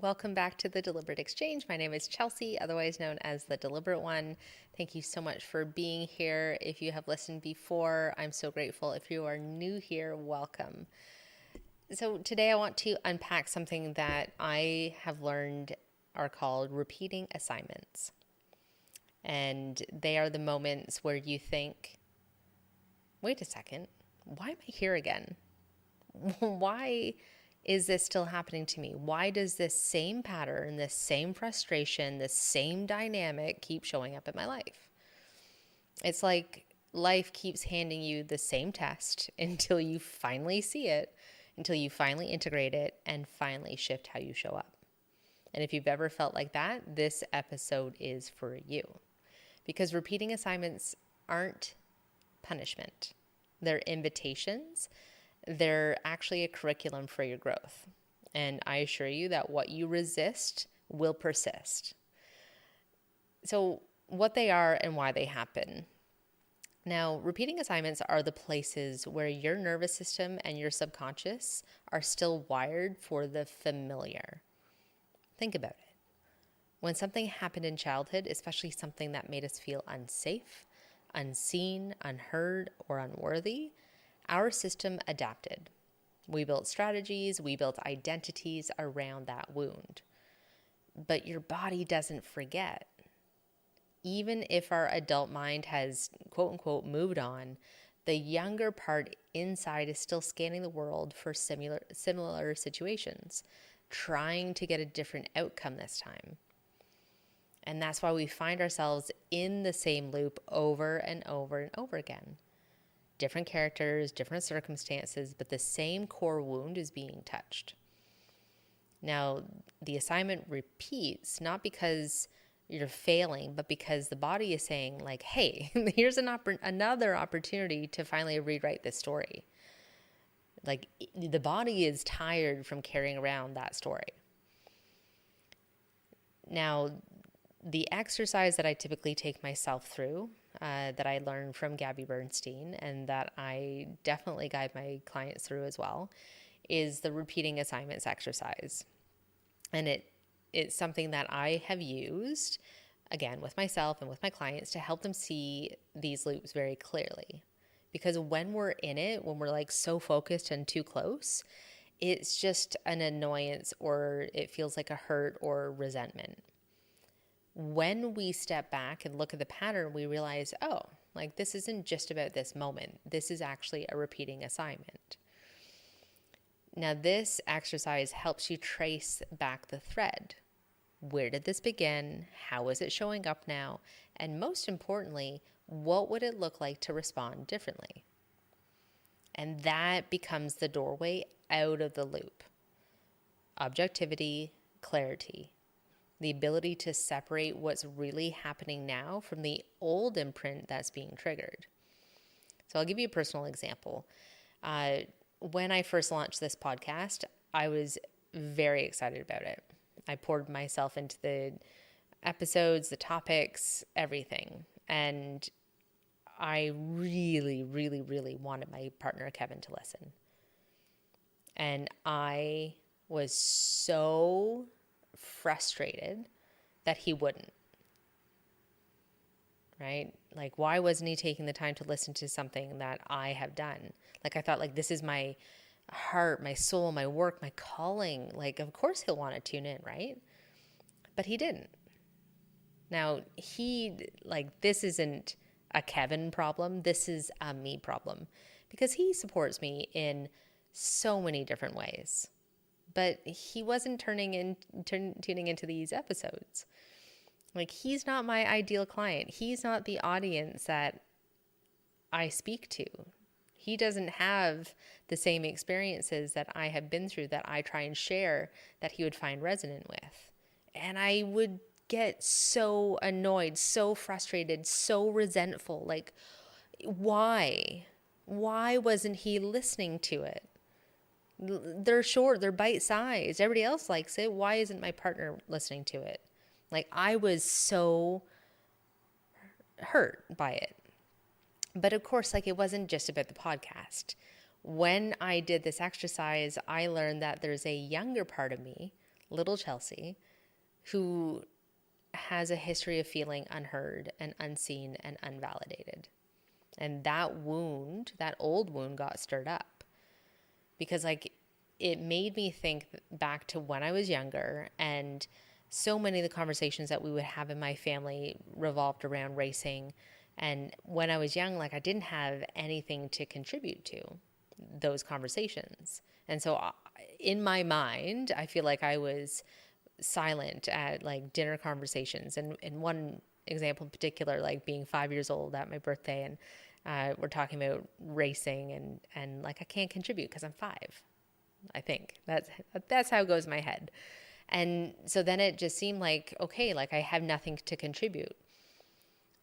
Welcome back to the Deliberate Exchange. My name is Chelsea, otherwise known as the Deliberate One. Thank you so much for being here. If you have listened before, I'm so grateful. If you are new here, welcome. So today I want to unpack something that I have learned are called repeating assignments. And they are the moments where you think, wait a second, why am I here again? Why is this still happening to me? Why does this same pattern, this same frustration, this same dynamic keep showing up in my life? It's like life keeps handing you the same test until you finally see it, until you finally integrate it, and finally shift how you show up. And if you've ever felt like that, this episode is for you. Because repeating assignments aren't punishment. They're invitations. They're actually a curriculum for your growth. And I assure you that what you resist will persist. So what they are and why they happen. Now, repeating assignments are the places where your nervous system and your subconscious are still wired for the familiar. Think about it. When something happened in childhood, especially something that made us feel unsafe, unseen, unheard, or unworthy, our system adapted. We built strategies, we built identities around that wound. But your body doesn't forget. Even if our adult mind has, quote unquote, moved on, the younger part inside is still scanning the world for similar situations, trying to get a different outcome this time. And that's why we find ourselves in the same loop over and over and over again. Different characters, different circumstances, but the same core wound is being touched. Now, the assignment repeats, not because you're failing, but because the body is saying like, hey, here's another opportunity to finally rewrite this story. Like the body is tired from carrying around that story. Now, the exercise that I typically take myself through, that I learned from Gabby Bernstein and that I definitely guide my clients through as well, is the repeating assignments exercise. And it's something that I have used, again, with myself and with my clients to help them see these loops very clearly. Because when we're in it, when we're like so focused and too close, it's just an annoyance or it feels like a hurt or resentment. When we step back and look at the pattern, we realize, oh, like this isn't just about this moment. This is actually a repeating assignment. Now, this exercise helps you trace back the thread. Where did this begin? How is it showing up now? And most importantly, what would it look like to respond differently? And that becomes the doorway out of the loop. Objectivity, clarity. The ability to separate what's really happening now from the old imprint that's being triggered. So I'll give you a personal example. When I first launched this podcast, I was very excited about it. I poured myself into the episodes, the topics, everything. And I really, really, really wanted my partner, Kevin, to listen. And I was so frustrated that he wouldn't, right? Like, why wasn't he taking the time to listen to something that I have done? Like, I thought, like, this is my heart, my soul, my work, my calling. Like, of course he'll want to tune in, right? But he didn't. Now, this isn't a Kevin problem. This is a me problem because he supports me in so many different ways. But he wasn't tuning into these episodes. Like, he's not my ideal client. He's not the audience that I speak to. He doesn't have the same experiences that I have been through that I try and share that he would find resonant with. And I would get so annoyed, so frustrated, so resentful. Like, why? Why wasn't he listening to it? They're short, they're bite-sized. Everybody else likes it. Why isn't my partner listening to it? Like, I was so hurt by it. But of course, like, it wasn't just about the podcast. When I did this exercise, I learned that there's a younger part of me, little Chelsea, who has a history of feeling unheard and unseen and unvalidated. And that wound, that old wound, got stirred up because it made me think back to when I was younger, and so many of the conversations that we would have in my family revolved around racing. And when I was young, I didn't have anything to contribute to those conversations. And so in my mind, I feel like I was silent at dinner conversations. And in one example in particular, being 5 years old at my birthday, and we're talking about racing, and I can't contribute because I'm 5. I think that's how it goes in my head. And so then it just seemed okay, I have nothing to contribute.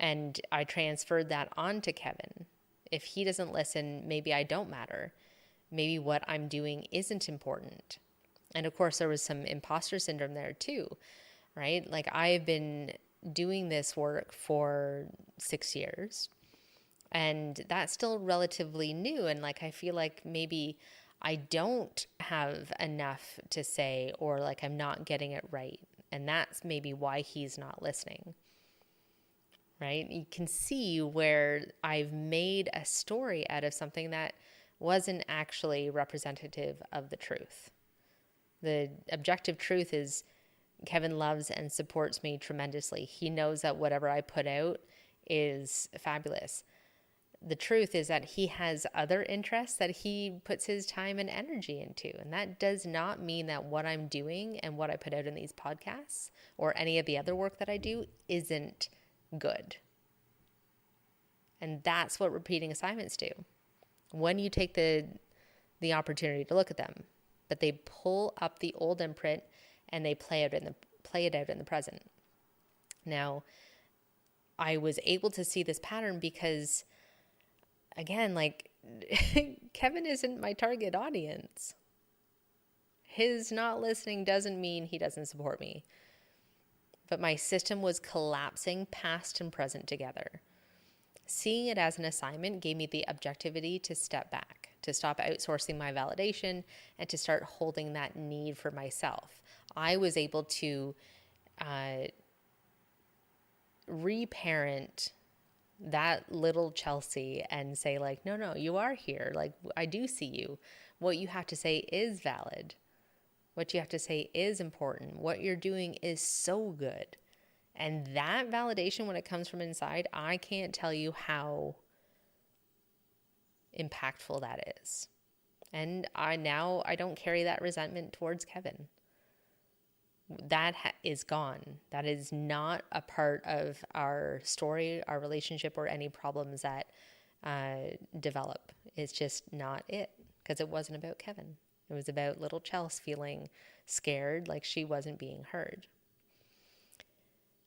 And I transferred that on to Kevin. If he doesn't listen, maybe I don't matter. Maybe what I'm doing isn't important. And of course, there was some imposter syndrome there too, right? I've been doing this work for 6 years, and that's still relatively new. And I feel like maybe I don't have enough to say, or I'm not getting it right. And that's maybe why he's not listening, right? You can see where I've made a story out of something that wasn't actually representative of the truth. The objective truth is Kevin loves and supports me tremendously. He knows that whatever I put out is fabulous. The truth is that he has other interests that he puts his time and energy into. And that does not mean that what I'm doing and what I put out in these podcasts or any of the other work that I do isn't good. And that's what repeating assignments do. When you take the opportunity to look at them, but they pull up the old imprint and they play it out in the present. Now, I was able to see this pattern because, again, Kevin isn't my target audience. His not listening doesn't mean he doesn't support me. But my system was collapsing past and present together. Seeing it as an assignment gave me the objectivity to step back, to stop outsourcing my validation, and to start holding that need for myself. I was able to reparent that little Chelsea and say no, you are here. I do see you. What you have to say is valid. What you have to say is important. What you're doing is so good. And that validation, when it comes from inside, I can't tell you how impactful that is. And I don't carry that resentment towards Kevin. That is gone. That is not a part of our story, our relationship, or any problems that develop. It's just not it, because it wasn't about Kevin. It was about little Chelsea feeling scared, like she wasn't being heard.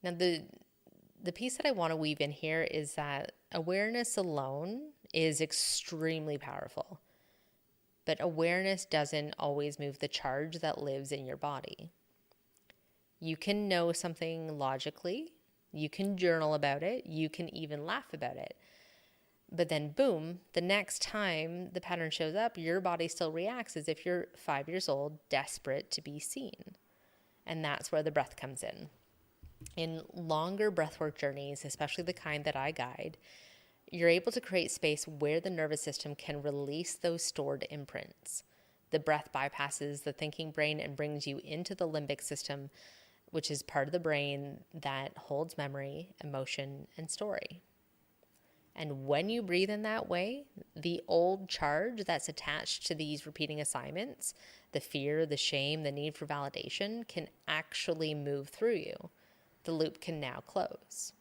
Now, the piece that I want to weave in here is that awareness alone is extremely powerful, but awareness doesn't always move the charge that lives in your body. You can know something logically, you can journal about it, you can even laugh about it. But then boom, the next time the pattern shows up, your body still reacts as if you're 5 years old, desperate to be seen. And that's where the breath comes in. In longer breathwork journeys, especially the kind that I guide, you're able to create space where the nervous system can release those stored imprints. The breath bypasses the thinking brain and brings you into the limbic system, which is part of the brain that holds memory, emotion, and story. And when you breathe in that way, the old charge that's attached to these repeating assignments, the fear, the shame, the need for validation, can actually move through you. The loop can now close.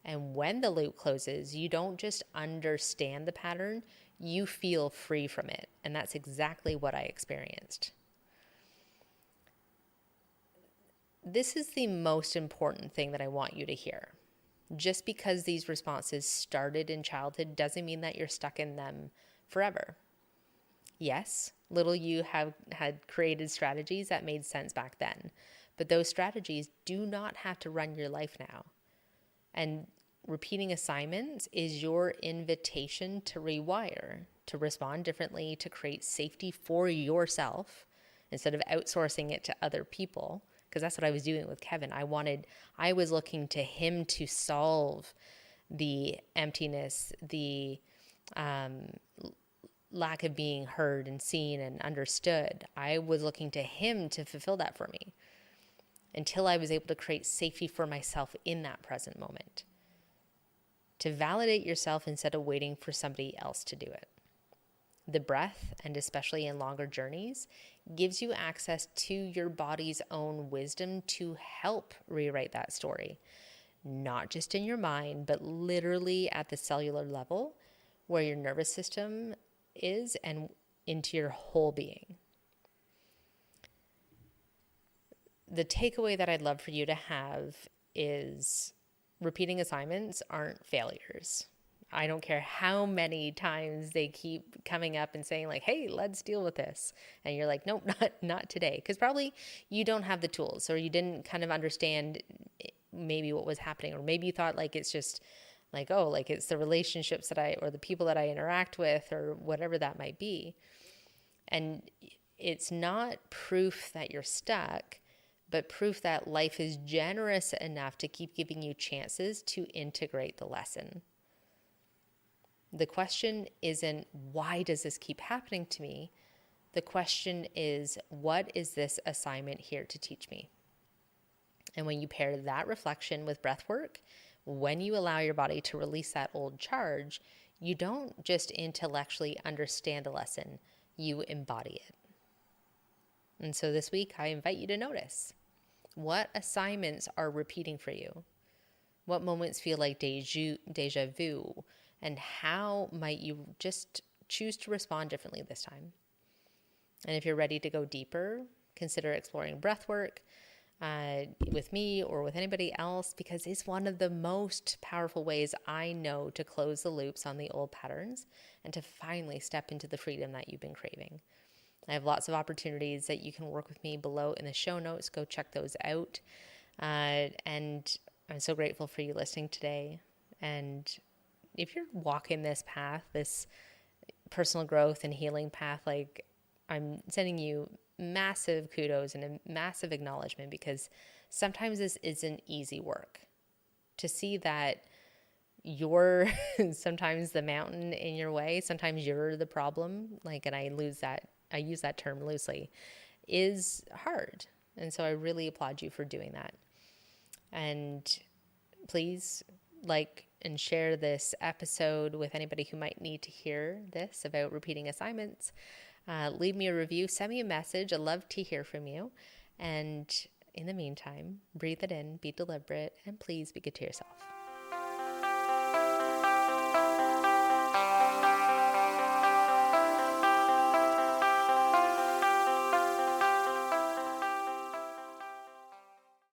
And when the loop closes, you don't just understand the pattern, you feel free from it. And that's exactly what I experienced. This is the most important thing that I want you to hear. Just because these responses started in childhood doesn't mean that you're stuck in them forever. Yes, little you had created strategies that made sense back then, but those strategies do not have to run your life now. And repeating assignments is your invitation to rewire, to respond differently, to create safety for yourself, instead of outsourcing it to other people, because that's what I was doing with Kevin. I was looking to him to solve the emptiness, the lack of being heard and seen and understood. I was looking to him to fulfill that for me until I was able to create safety for myself in that present moment. To validate yourself instead of waiting for somebody else to do it. The breath, and especially in longer journeys, gives you access to your body's own wisdom to help rewrite that story. Not just in your mind, but literally at the cellular level where your nervous system is and into your whole being. The takeaway that I'd love for you to have is repeating assignments aren't failures. I don't care how many times they keep coming up and saying like, hey, let's deal with this. And you're like, nope, not today. Because probably you don't have the tools, or you didn't kind of understand maybe what was happening. Or maybe you thought like it's just like, oh, like it's the relationships or the people that I interact with, or whatever that might be. And it's not proof that you're stuck, but proof that life is generous enough to keep giving you chances to integrate the lesson. The question isn't, why does this keep happening to me? The question is, what is this assignment here to teach me? And when you pair that reflection with breath work, when you allow your body to release that old charge, you don't just intellectually understand the lesson, you embody it. And so this week, I invite you to notice, what assignments are repeating for you? What moments feel like deja vu? And how might you just choose to respond differently this time? And if you're ready to go deeper, consider exploring breath work with me or with anybody else, because it's one of the most powerful ways I know to close the loops on the old patterns and to finally step into the freedom that you've been craving. I have lots of opportunities that you can work with me below in the show notes. Go check those out. And I'm so grateful for you listening today. And if you're walking this path, this personal growth and healing path, like, I'm sending you massive kudos and a massive acknowledgement, because sometimes this isn't easy work. To see that you're sometimes the mountain in your way, sometimes you're the problem, like, and I use that term loosely, is hard. And so I really applaud you for doing that. And please like and share this episode with anybody who might need to hear this about repeating assignments. Leave me a review, send me a message. I'd love to hear from you. And in the meantime, breathe it in, be deliberate, and please be good to yourself.